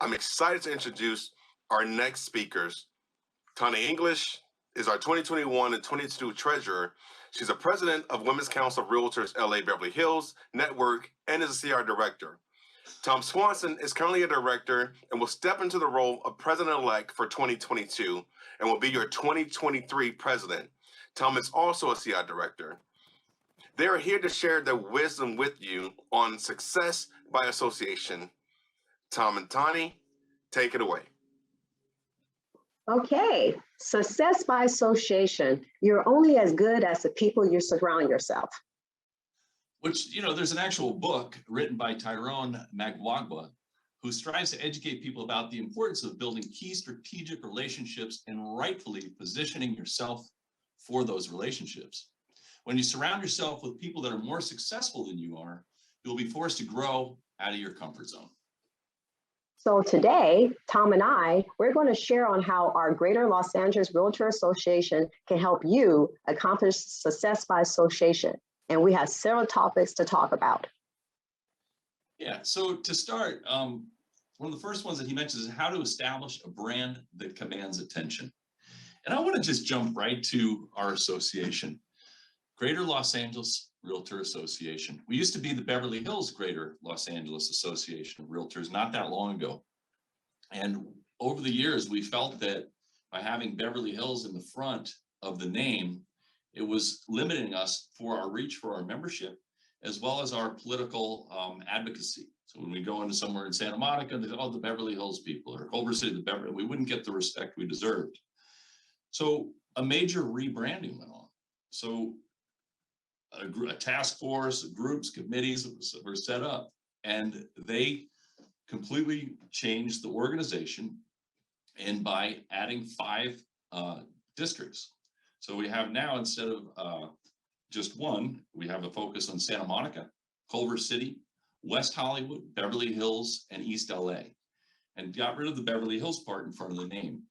I'm excited to introduce our next speakers. Tani English is our 2021 and 22 treasurer. She's a president of Women's Council of Realtors LA Beverly Hills Network and is a CR director. Tom Swanson is currently a director and will step into the role of president-elect for 2022 and will be your 2023 president. Tom is also a CI director. They are here to share their wisdom with you on success by association. Tom and Tani, take it away. Okay, success by association. You're only as good as the people you surround yourself. Which, there's an actual book written by Tyrone Magwagwa, who strives to educate people about the importance of building key strategic relationships and rightfully positioning yourself for those relationships. When you surround yourself with people that are more successful than you are, you'll be forced to grow out of your comfort zone. So today, Tom and we're going to share on how our Greater Los Angeles Realtor Association can help you accomplish success by association. And we have several topics to talk about. Yeah, so to start, one of the first ones that he mentions is how to establish a brand that commands attention. And I want to just jump right to our association, Greater Los Angeles Realtor Association. We used to be the Beverly Hills Greater Los Angeles Association of Realtors not that long ago. And over the years, we felt that by having Beverly Hills in the front of the name, it was limiting us for our reach for our membership, as well as our political advocacy. So when we go into somewhere in Santa Monica, they the Beverly Hills people, or Culver City, the Beverly, we wouldn't get the respect we deserved. So a major rebranding went on. So a task force, groups, committees were set up, and they completely changed the organization, and by adding 5 districts. So we have now, instead of just one, we have a focus on Santa Monica, Culver City, West Hollywood, Beverly Hills, and East LA, and got rid of the Beverly Hills part in front of the name.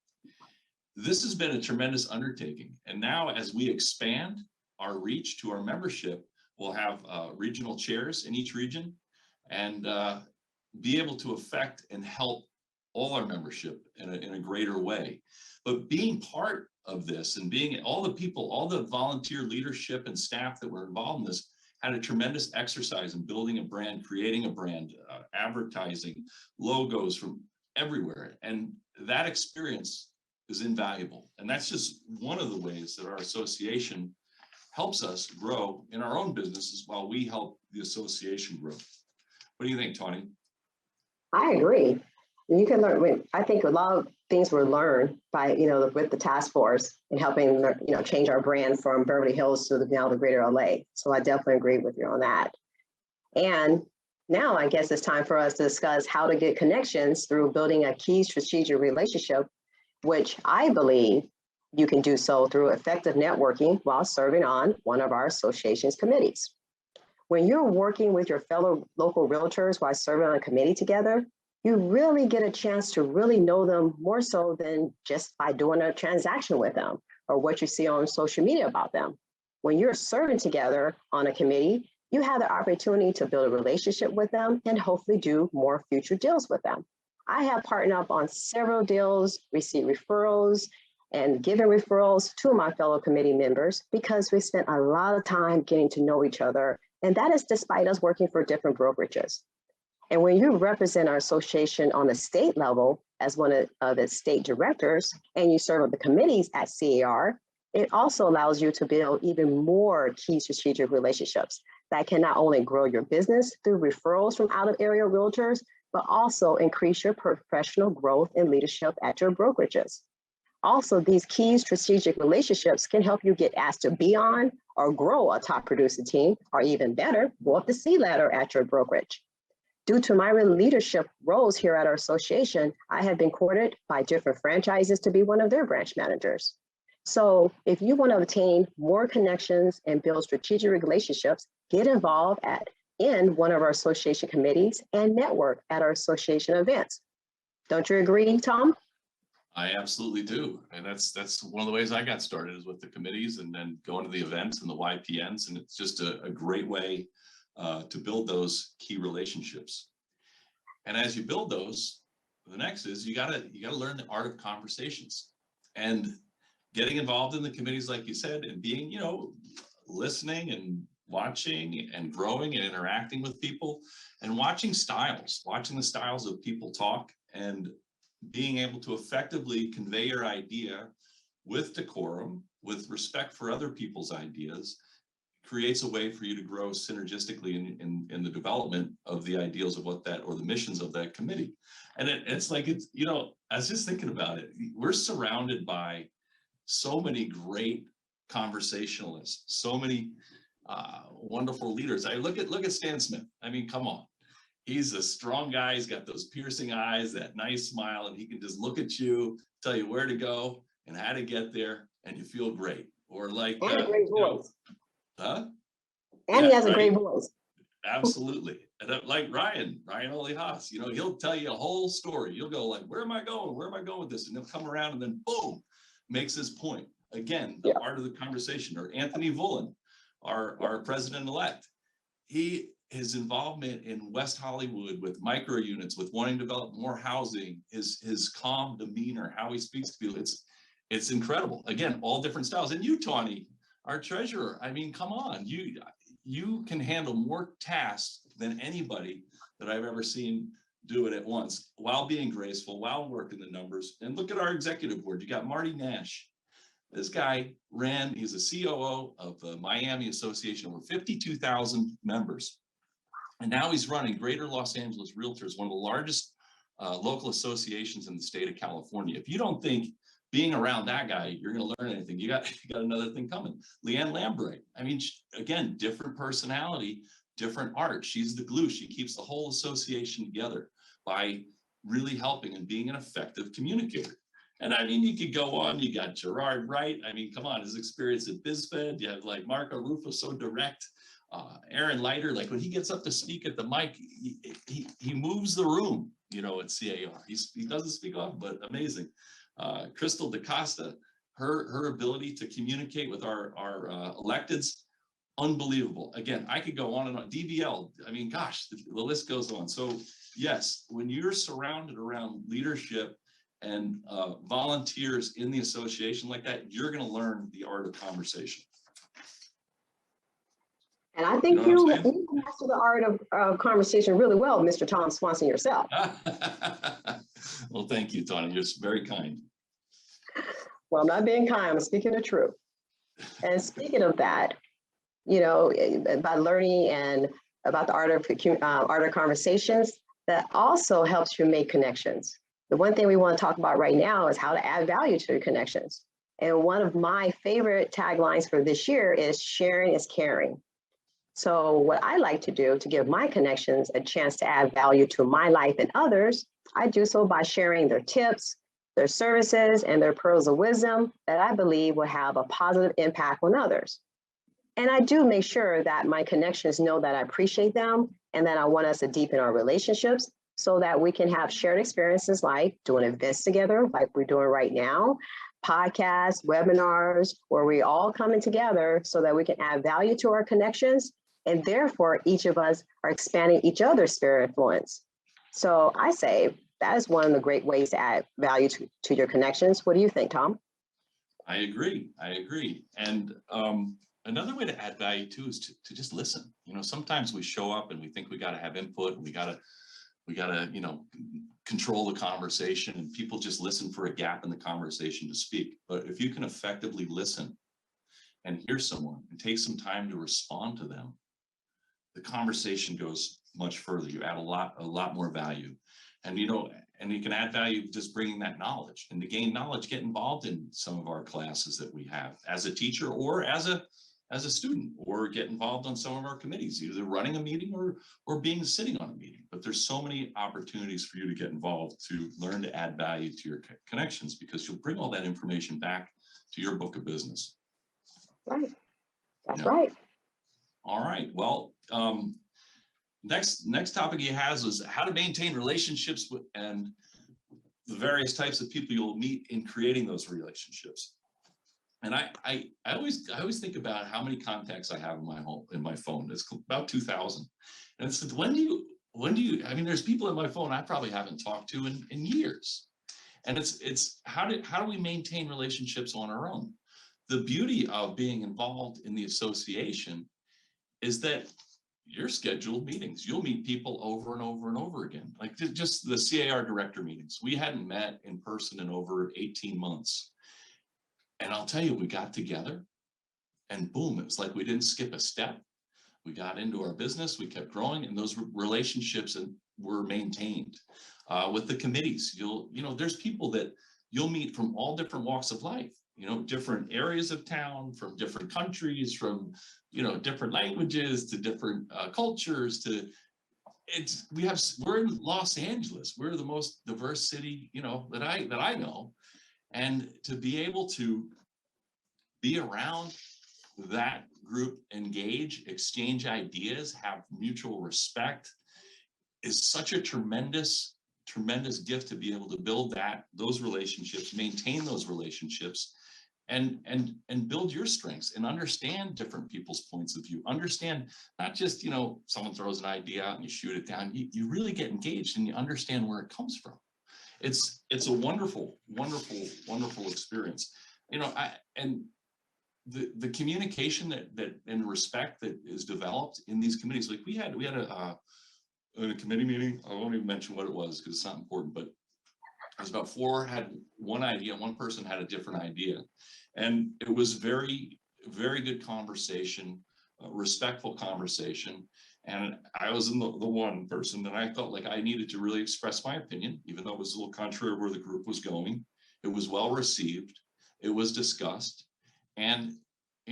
This has been a tremendous undertaking. And now as we expand our reach to our membership, we'll have regional chairs in each region and be able to affect and help all our membership in a greater way. But being part of this and being all the people, all the volunteer leadership and staff that were involved in this had a tremendous exercise in building a brand, creating a brand, advertising, logos from everywhere. And that experience is invaluable. And that's just one of the ways that our association helps us grow in our own businesses while we help the association grow. What do you think, Tani? I agree. You can learn. I think a lot of things were learned by, with the task force and helping, change our brand from Beverly Hills to now the Greater LA. So I definitely agree with you on that. And now I guess it's time for us to discuss how to get connections through building a key strategic relationship, which I believe you can do so through effective networking while serving on one of our association's committees. When you're working with your fellow local realtors while serving on a committee together, you really get a chance to really know them more so than just by doing a transaction with them or what you see on social media about them. When you're serving together on a committee, you have the opportunity to build a relationship with them and hopefully do more future deals with them. I have partnered up on several deals, received referrals, and given referrals to my fellow committee members because we spent a lot of time getting to know each other. And that is despite us working for different brokerages. And when you represent our association on the state level as one of its state directors, and you serve on the committees at CAR, it also allows you to build even more key strategic relationships that can not only grow your business through referrals from out-of-area realtors, but also increase your professional growth and leadership at your brokerages. Also, these key strategic relationships can help you get asked to be on or grow a top producing team, or even better, go up the C ladder at your brokerage. Due to my leadership roles here at our association, I have been courted by different franchises to be one of their branch managers. So if you want to obtain more connections and build strategic relationships, get involved in one of our association committees and network at our association events. Don't you agree, Tom? I absolutely do. And that's one of the ways I got started is with the committees and then going to the events and the YPNs. And it's just a great way to build those key relationships. And as you build those, the next is you gotta learn the art of conversations, and getting involved in the committees, like you said, and being, listening and watching and growing and interacting with people, and watching the styles of people talk, and being able to effectively convey your idea with decorum, with respect for other people's ideas, creates a way for you to grow synergistically in the development of the ideals of what that, or the missions of that committee. And it's like, I was just thinking about it. We're surrounded by so many great conversationalists, so many wonderful leaders. I look at Stan Smith. I mean, come on. He's a strong guy. He's got those piercing eyes, that nice smile, and he can just look at you, tell you where to go and how to get there, and you feel great. Or like, And a great voice. Huh? And Yeah, he has a right? great voice. Absolutely. And like Ryan Ole Haas, he'll tell you a whole story. You'll go like, where am I going? Where am I going with this? And he'll come around and then boom, makes his point. Again, the art of the conversation. Or Anthony Vullen, our president-elect. His involvement in West Hollywood with micro units, with wanting to develop more housing, his calm demeanor, how he speaks to people, it's incredible. Again, all different styles. And you, Tawny, our treasurer, I mean, come on, you can handle more tasks than anybody that I've ever seen do it at once, while being graceful, while working the numbers. And look at our executive board. You got Marty Nash. This guy he's a COO of the Miami Association, over 52,000 members. And now he's running Greater Los Angeles Realtors, one of the largest local associations in the state of California. If you don't think being around that guy, you're going to learn anything, you got another thing coming. Leanne Lambright. I mean, again, different personality, different art. She's the glue. She keeps the whole association together by really helping and being an effective communicator. And I mean, you could go on. You got Gerard Wright. I mean, come on, his experience at BizFed. You have like Marco Rufo, so direct. Aaron Leiter, like when he gets up to speak at the mic, he moves the room, at CAR. He doesn't speak often, but amazing. Crystal DaCosta, her ability to communicate with our electeds, unbelievable. Again, I could go on and on. DBL, I mean, gosh, the list goes on. So yes, when you're surrounded around leadership and volunteers in the association like that, you're going to learn the art of conversation. And I think you master the art of conversation really well, Mr. Tom Swanson yourself. Well, thank you, Tawny. You're very kind. Well, I'm not being kind. I'm speaking the truth. And speaking of that, by learning and about the art of conversations, that also helps you make connections. The one thing we want to talk about right now is how to add value to your connections. And one of my favorite taglines for this year is sharing is caring. So what I like to do to give my connections a chance to add value to my life and others, I do so by sharing their tips, their services, and their pearls of wisdom that I believe will have a positive impact on others. And I do make sure that my connections know that I appreciate them and that I want us to deepen our relationships so that we can have shared experiences like doing events together, like we're doing right now, podcasts, webinars, where we all coming together so that we can add value to our connections. And therefore, each of us are expanding each other's sphere of influence. So I say that is one of the great ways to add value to your connections. What do you think, Tom? I agree. And another way to add value too is to just listen. Sometimes we show up and we think we got to have input, and we got to control the conversation, and people just listen for a gap in the conversation to speak. But if you can effectively listen and hear someone and take some time to respond to them, the conversation goes much further. You add a lot more value. And and you can add value just bringing that knowledge. And to gain knowledge, get involved in some of our classes that we have as a teacher or as a student, or get involved on some of our committees, either running a meeting or sitting on a meeting. But there's so many opportunities for you to get involved, to learn to add value to your connections, because you'll bring all that information back to your book of business. Right. That's right. All right. Well, next topic he has was how to maintain relationships with and the various types of people you'll meet in creating those relationships. And I always think about how many contacts I have in my phone. It's about 2,000. And it's when do I mean, there's people in my phone I probably haven't talked to in years. And it's how do we maintain relationships on our own? The beauty of being involved in the association is that your scheduled meetings, you'll meet people over and over and over again. Like just the CAR director meetings. We hadn't met in person in over 18 months. And I'll tell you, we got together and boom, it was like we didn't skip a step. We got into our business, we kept growing, and those relationships were maintained. With the committees, there's people that you'll meet from all different walks of life, different areas of town, from different countries, from, different languages to different cultures we're in Los Angeles. We're the most diverse city, that I know. And to be able to be around that group, engage, exchange ideas, have mutual respect is such a tremendous gift to be able to build those relationships, maintain those relationships, and build your strengths and understand different people's points of view. Understand not just, someone throws an idea out and you shoot it down. You really get engaged and you understand where it comes from. It's a wonderful, wonderful, wonderful experience. The communication that and respect that is developed in these committees, like we had a committee meeting. I won't even mention what it was because it's not important, but it was about four had one idea, one person had a different idea. And it was very, very good conversation, respectful conversation. And I was in the one person that I felt like I needed to really express my opinion, even though it was a little contrary where the group was going. It was well received. It was discussed. And,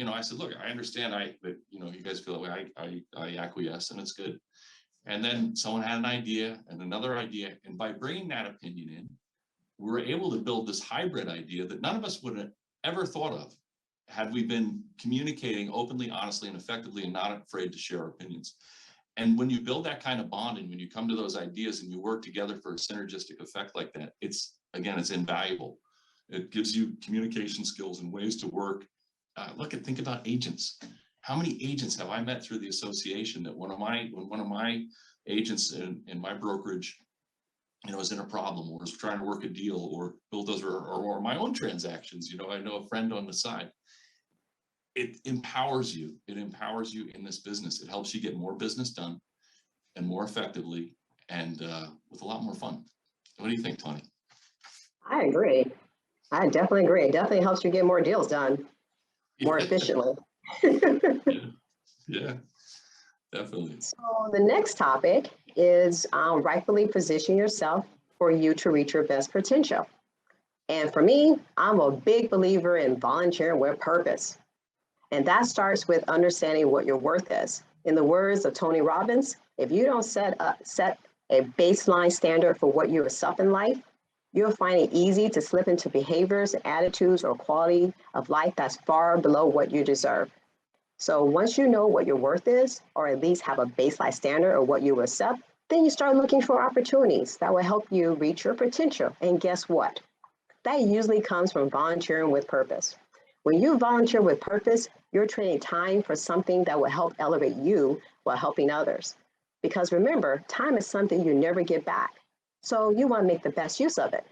I said, look, I understand that, you guys feel that way. I acquiesce and it's good. And then someone had an idea and another idea. And by bringing that opinion in, we were able to build this hybrid idea that none of us would have ever thought of had we been communicating openly, honestly, and effectively and not afraid to share our opinions. And when you build that kind of bond and when you come to those ideas and you work together for a synergistic effect like that, it's invaluable. It gives you communication skills and ways to work. Think about agents. How many agents have I met through the association that when one of my agents in my brokerage, is in a problem or is trying to work a deal or build those or my own transactions, I know a friend on the side. It empowers you. It empowers you in this business. It helps you get more business done and more effectively and with a lot more fun. What do you think, Tony? I agree. I definitely agree. It definitely helps you get more deals done more efficiently. Yeah, definitely. So the next topic is rightfully position yourself for you to reach your best potential. And for me, I'm a big believer in volunteering with purpose. And that starts with understanding what your worth is. In the words of Tony Robbins, if you don't set a baseline standard for what you accept in life, you'll find it easy to slip into behaviors, attitudes, or quality of life that's far below what you deserve. So once you know what your worth is, or at least have a baseline standard of what you accept, then you start looking for opportunities that will help you reach your potential. And guess what? That usually comes from volunteering with purpose. When you volunteer with purpose, you're trading time for something that will help elevate you while helping others. Because remember, time is something you never get back. So you want to make the best use of it.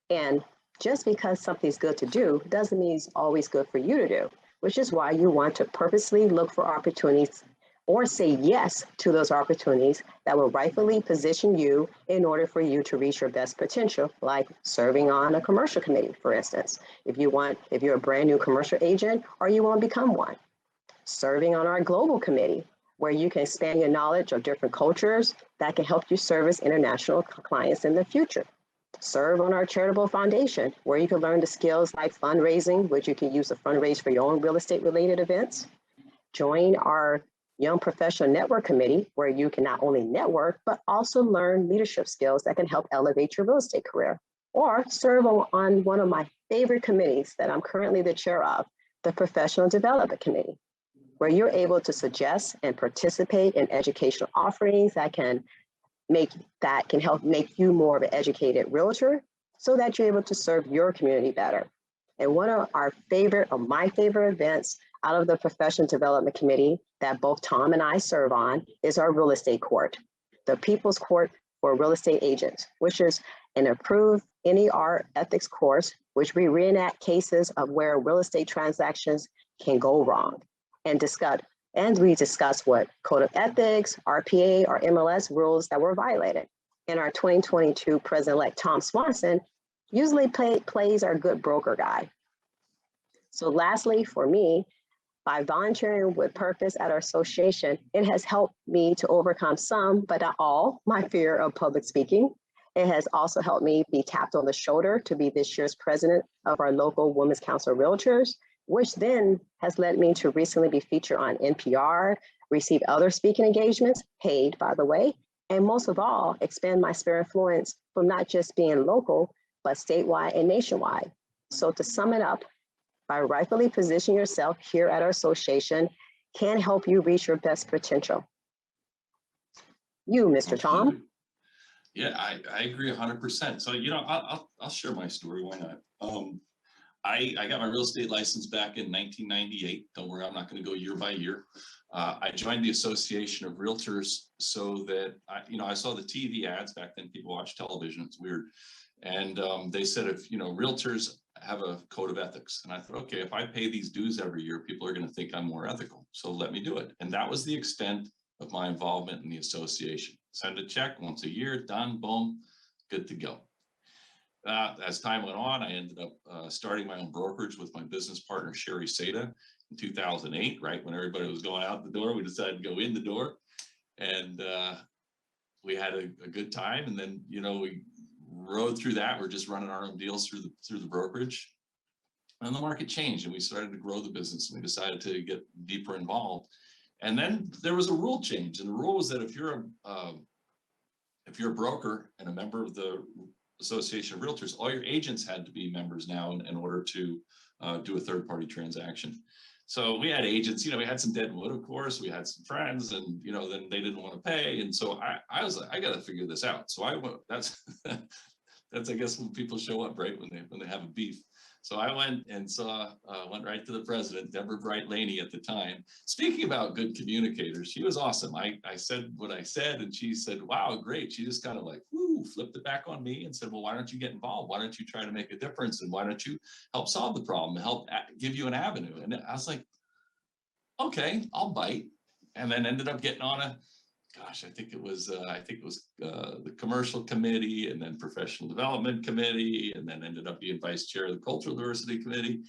And just because something's good to do doesn't mean it's always good for you to do, which is why you want to purposely look for opportunities or say yes to those opportunities that will rightfully position you in order for you to reach your best potential, like serving on a commercial committee, for instance, if you're a brand new commercial agent or you want to become one. Serving on our global committee, where you can expand your knowledge of different cultures that can help you service international clients in the future. Serve on our charitable foundation, where you can learn the skills like fundraising, which you can use to fundraise for your own real estate related events. Join our Young Professional Network Committee, where you can not only network, but also learn leadership skills that can help elevate your real estate career. Or serve on one of my favorite committees that I'm currently the chair of, the Professional Development Committee, where you're able to suggest and participate in educational offerings that can help make you more of an educated realtor so that you're able to serve your community better. And one of my favorite events out of the Professional Development Committee that both Tom and I serve on is our real estate court. the People's Court for Real Estate Agents, which is an approved NER ethics course, which we reenact cases of where real estate transactions can go wrong and we discuss what code of ethics, RPA, or MLS rules that were violated. And our 2022 President-elect Tom Swanson usually plays our good broker guy. So lastly, for me, by volunteering with purpose at our association, it has helped me to overcome some, but not all, my fear of public speaking. It has also helped me be tapped on the shoulder to be this year's president of our local Women's Council of Realtors, which then has led me to recently be featured on NPR, receive other speaking engagements, paid by the way, and most of all, expand my sphere of influence from not just being local, but statewide and nationwide. So to sum it up, by rightfully positioning yourself here at our association can help you reach your best potential. You, Mr. Tom. Yeah, I agree 100%. So, you know, I'll share my story. Why not? I got my real estate license back in 1998. Don't worry, I'm not going to go year by year. I joined the Association of Realtors so that, I saw the TV ads back then. People watch television. It's weird. And they said, if, realtors have a code of ethics. And I thought, okay, if I pay these dues every year, people are going to think I'm more ethical. So let me do it. And that was the extent of my involvement in the association. Send a check once a year, done, boom, good to go. As time went on, I ended up starting my own brokerage with my business partner, Sherry Seda, in 2008, right? When everybody was going out the door, we decided to go in the door. And we had a good time. And then, we rode through that. We're just running our own deals through the brokerage. And the market changed and we started to grow the business. And we decided to get deeper involved. And then there was a rule change. And the rule was that if you're a broker and a member of the Association of Realtors, all your agents had to be members now in order to do a third-party transaction. So we had agents, we had some dead wood, of course, we had some friends, and then they didn't want to pay. And so I was like, I got to figure this out. So I went, that's I guess when people show up, right, when they have a beef. So I went and went right to the president, Deborah Bright Laney at the time. Speaking about good communicators, she was awesome. I said what I said, and she said, wow, great. She just kind of like, whoo, flipped it back on me and said, well, why don't you get involved? Why don't you try to make a difference? And why don't you help solve the problem, help give you an avenue? And I was like, okay, I'll bite. And then ended up getting on I think it was the commercial committee, and then professional development committee, and then ended up being vice chair of the cultural diversity committee,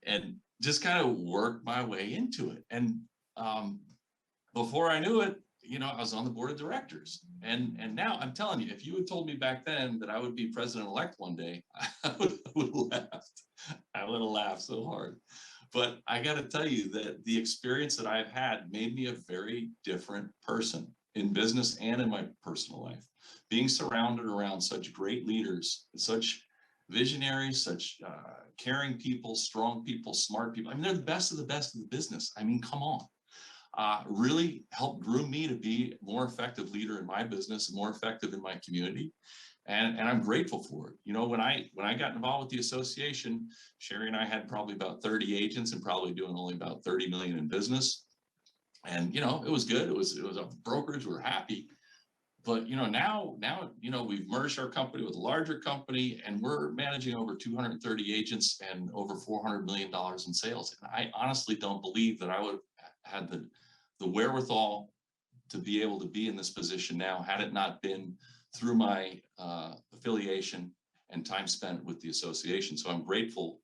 and just kind of worked my way into it. And before I knew it, I was on the board of directors. And now I'm telling you, if you had told me back then that I would be president-elect one day, I would have laughed. I would have laughed so hard. But I got to tell you that the experience that I've had made me a very different person in business and in my personal life. Being surrounded around such great leaders, such visionaries, such caring people, strong people, smart people. I mean, they're the best of the business. I mean, come on. Really helped groom me to be a more effective leader in my business and more effective in my community. And I'm grateful for it. When I got involved with the association, Sherry and I had probably about 30 agents and probably doing only about 30 million in business. And, it was good. It was a brokerage. We're happy. But, now, we've merged our company with a larger company, and we're managing over 230 agents and over $400 million in sales. And I honestly don't believe that I would have had the wherewithal to be able to be in this position now, had it not been through my affiliation and time spent with the association. So I'm grateful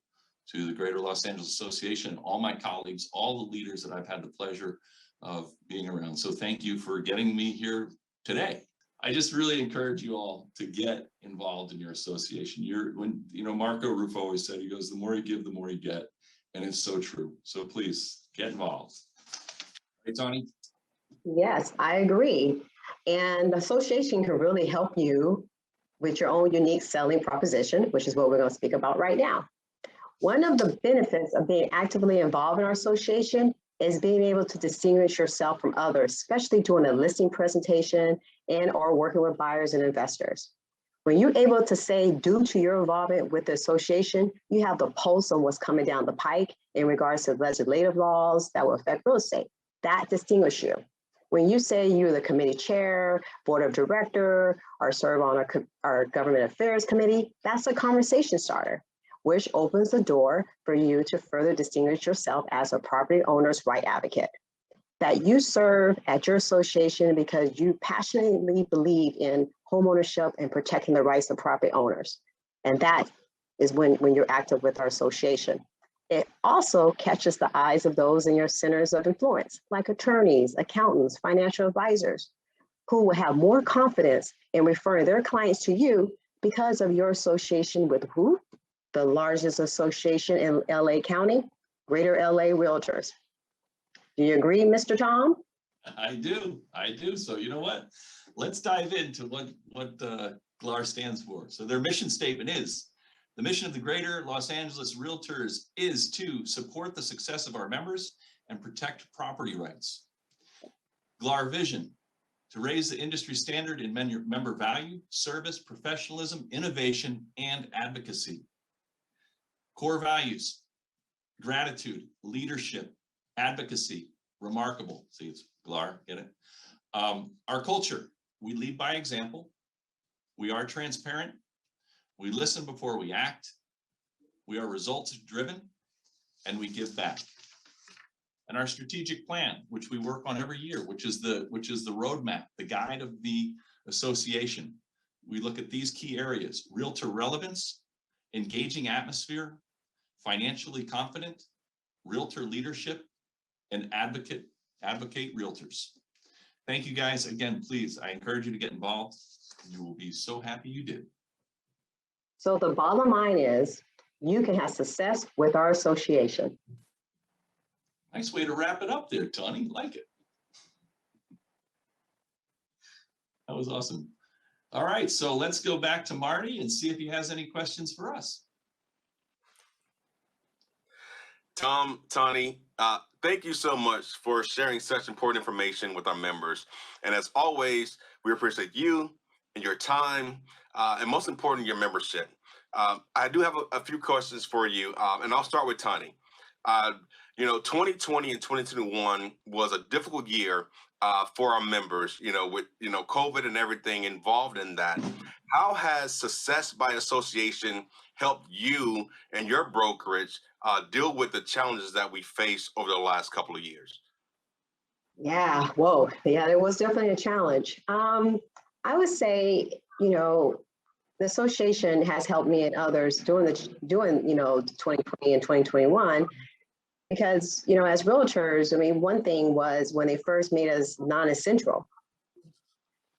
to the Greater Los Angeles Association, all my colleagues, all the leaders that I've had the pleasure of being around. So thank you for getting me here today. I just really encourage you all to get involved in your association. Marco Ruffo always said, he goes, the more you give, the more you get. And it's so true. So please get involved. Hey, Tony? Yes, I agree. And the association can really help you with your own unique selling proposition, which is what we're going to speak about right now. One of the benefits of being actively involved in our association is being able to distinguish yourself from others, especially doing a listing presentation and or working with buyers and investors. When you're able to say, due to your involvement with the association, you have the pulse on what's coming down the pike in regards to legislative laws that will affect real estate. That distinguishes you. When you say you're the committee chair, board of director, or serve on our government affairs committee, that's a conversation starter, which opens the door for you to further distinguish yourself as a property owner's right advocate. That you serve at your association because you passionately believe in homeownership and protecting the rights of property owners. And that is when you're active with our association. It also catches the eyes of those in your centers of influence, like attorneys, accountants, financial advisors, who will have more confidence in referring their clients to you because of your association with who? The largest association in LA County, Greater LA Realtors. Do you agree, Mr. Tom? I do. So you know what? Let's dive into what GLAR stands for. So their mission statement is, the mission of the Greater Los Angeles Realtors is to support the success of our members and protect property rights. GLAR vision, to raise the industry standard in member value, service, professionalism, innovation, and advocacy. Core values, gratitude, leadership, advocacy, remarkable. See, it's GLAR, get it? Our culture, we lead by example. We are transparent. We listen before we act. We are results driven, and we give back. And our strategic plan, which we work on every year, which is the roadmap, the guide of the association. We look at these key areas: realtor relevance, engaging atmosphere, financially confident, realtor leadership, and advocate realtors. Thank you guys again. Please, I encourage you to get involved. You will be so happy you did. So the bottom line is, you can have success with our association. Nice way to wrap it up there, Tony. Like it. That was awesome. All right, so let's go back to Marty and see if he has any questions for us. Tom, Tony, thank you so much for sharing such important information with our members. And as always, we appreciate you and your time, and most important, your membership. I do have a few questions for you, and I'll start with Tony. 2020 and 2021 was a difficult year for our members, with, COVID and everything involved in that. How has success by association helped you and your brokerage deal with the challenges that we face over the last couple of years? Yeah, whoa. Yeah, it was definitely a challenge. I would say, the association has helped me and others during 2020 and 2021, because, as realtors, one thing was when they first made us non-essential.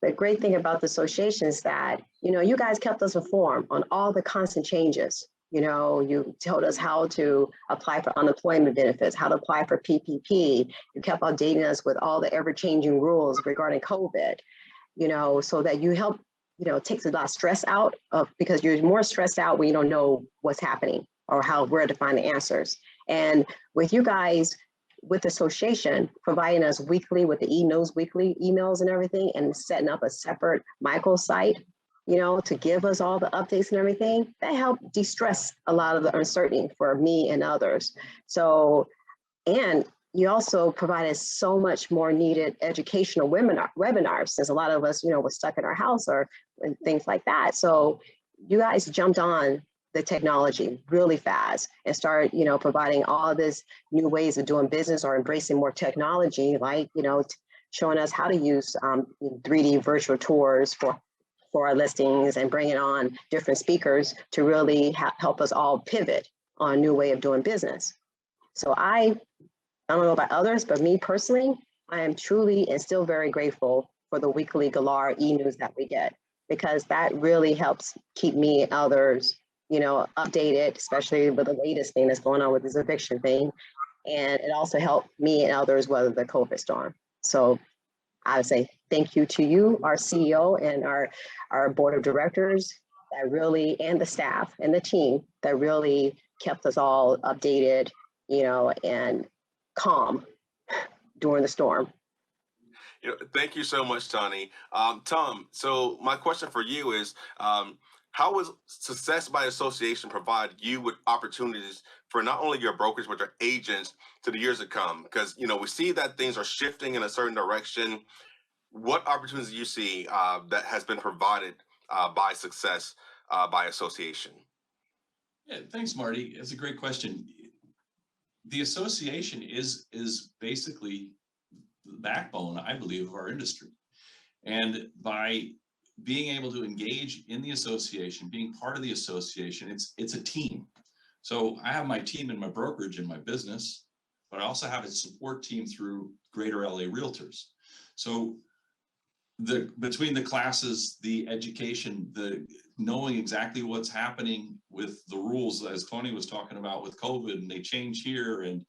The great thing about the association is that, you guys kept us informed on all the constant changes. You told us how to apply for unemployment benefits, how to apply for PPP. You kept updating us with all the ever-changing rules regarding COVID, so that you help, takes a lot of stress out because you're more stressed out when you don't know what's happening or where to find the answers. And with you guys, with the association, providing us weekly with the weekly emails and everything, and setting up a separate microsite, to give us all the updates and everything, that helped de-stress a lot of the uncertainty for me and others. So, and you also provided so much more needed educational webinars, since a lot of us, were stuck in our house and things like that. So you guys jumped on the technology really fast and started, providing all this new ways of doing business or embracing more technology, like, showing us how to use 3D virtual tours for our listings and bringing on different speakers to really help us all pivot on a new way of doing business. So I don't know about others, but me personally, I am truly and still very grateful for the weekly GLAR e-news that we get, because that really helps keep me and others, updated, especially with the latest thing that's going on with this eviction thing. And it also helped me and others weather the COVID storm. So I would say thank you to you, our CEO, and our board of directors that really, and the staff and the team that really kept us all updated, and calm during the storm. Thank you so much, Tony. Tom, so my question for you is, how how will success by association provide you with opportunities for not only your brokers but your agents to the years to come? Because we see that things are shifting in a certain direction. What opportunities do you see that has been provided by success by association? Yeah, thanks, Marty. It's a great question. The association is basically the backbone, I believe, of our industry. And by being able to engage in the association, being part of the association, it's a team. So I have my team in my brokerage and my business, but I also have a support team through Greater LA Realtors. So between the classes, the education, the knowing exactly what's happening with the rules, as Tony was talking about with COVID, and they change here, and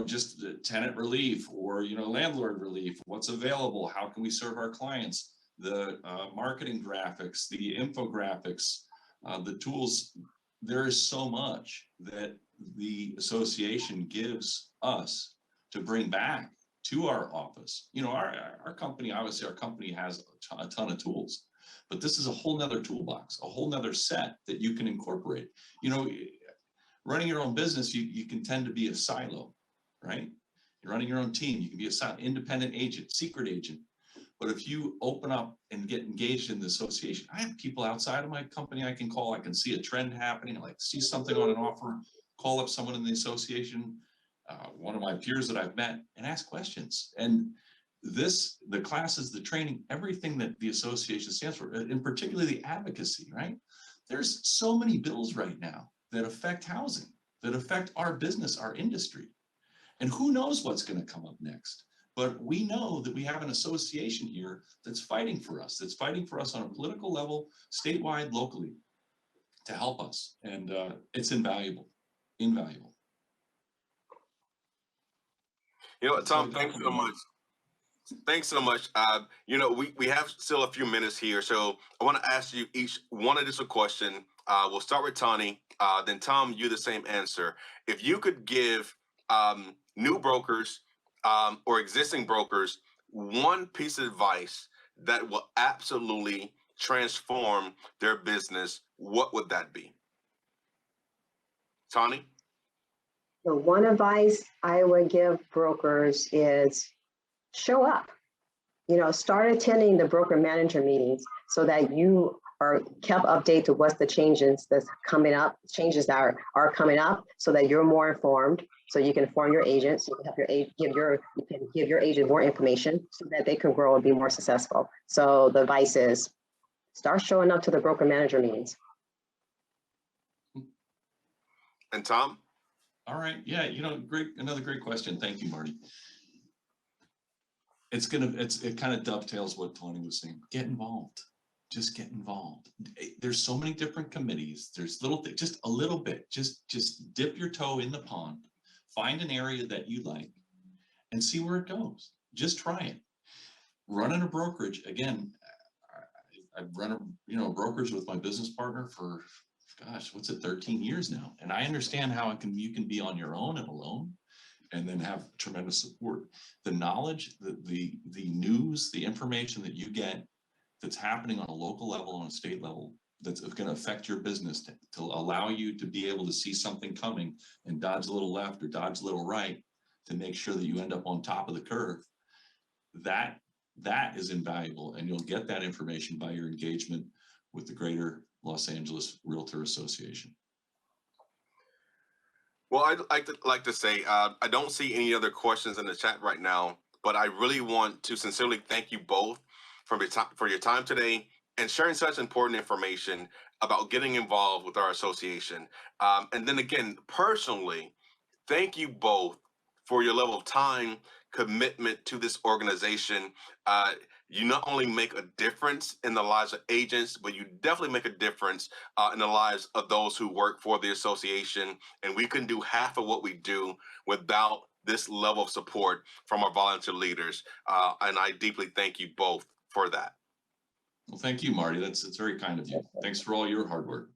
just tenant relief or landlord relief, what's available, how can we serve our clients, the marketing graphics, the infographics, the tools. There is so much that the association gives us to bring back to our office. Our company, obviously our company has a ton of tools, but this is a whole nother toolbox, a whole nother set that you can incorporate. Running your own business, you can tend to be a silo, right? You're running your own team, you can be a independent agent, secret agent. But if you open up and get engaged in the association, I have people outside of my company I can call. I can see a trend happening. I see something on an offer, call up someone in the association, one of my peers that I've met, and ask questions. And the classes, the training, everything that the association stands for, and particularly the advocacy, right? There's so many bills right now that affect housing, that affect our business, our industry. And who knows what's going to come up next? But we know that we have an association here that's fighting for us, on a political level, statewide, locally, to help us. And it's invaluable. Tom, thanks so much. Thanks so much. We have still a few minutes here, so I want to ask you each one additional question. We'll start with Tony, then Tom, you the same answer. If you could give new brokers or existing brokers one piece of advice that will absolutely transform their business, what would that be? Tony? The one advice I would give brokers is show up. Start attending the broker manager meetings so that you are kept updated to what's the changes that's coming up, changes that are coming up, so that you're more informed, so you can inform your agents, you can help give your agent more information so that they can grow and be more successful. So the advice is start showing up to the broker manager meetings. And Tom? All right. Yeah, great. Another great question. Thank you, Marty. It kind of dovetails what Tony was saying. Get involved. Just get involved. There's so many different committees. There's little things, just a little bit. Just dip your toe in the pond. Find an area that you like and see where it goes. Just try it. Running a brokerage, again, I've run a brokerage with my business partner for, 13 years now. And I understand how you can be on your own and alone, and then have tremendous support. The knowledge, the news, the information that you get that's happening on a local level, on a state level, that's going to affect your business to allow you to be able to see something coming and dodge a little left or dodge a little right to make sure that you end up on top of the curve. That is invaluable, and you'll get that information by your engagement with the Greater Los Angeles Realtor Association. Well, I'd like to say I don't see any other questions in the chat right now, but I really want to sincerely thank you both for your time today and sharing such important information about getting involved with our association. And then again, personally, thank you both for your level of time, commitment to this organization. You not only make a difference in the lives of agents, but you definitely make a difference in the lives of those who work for the association. And we couldn't do half of what we do without this level of support from our volunteer leaders. And I deeply thank you both for that. Well, thank you, Marty. It's very kind of you. Thanks for all your hard work.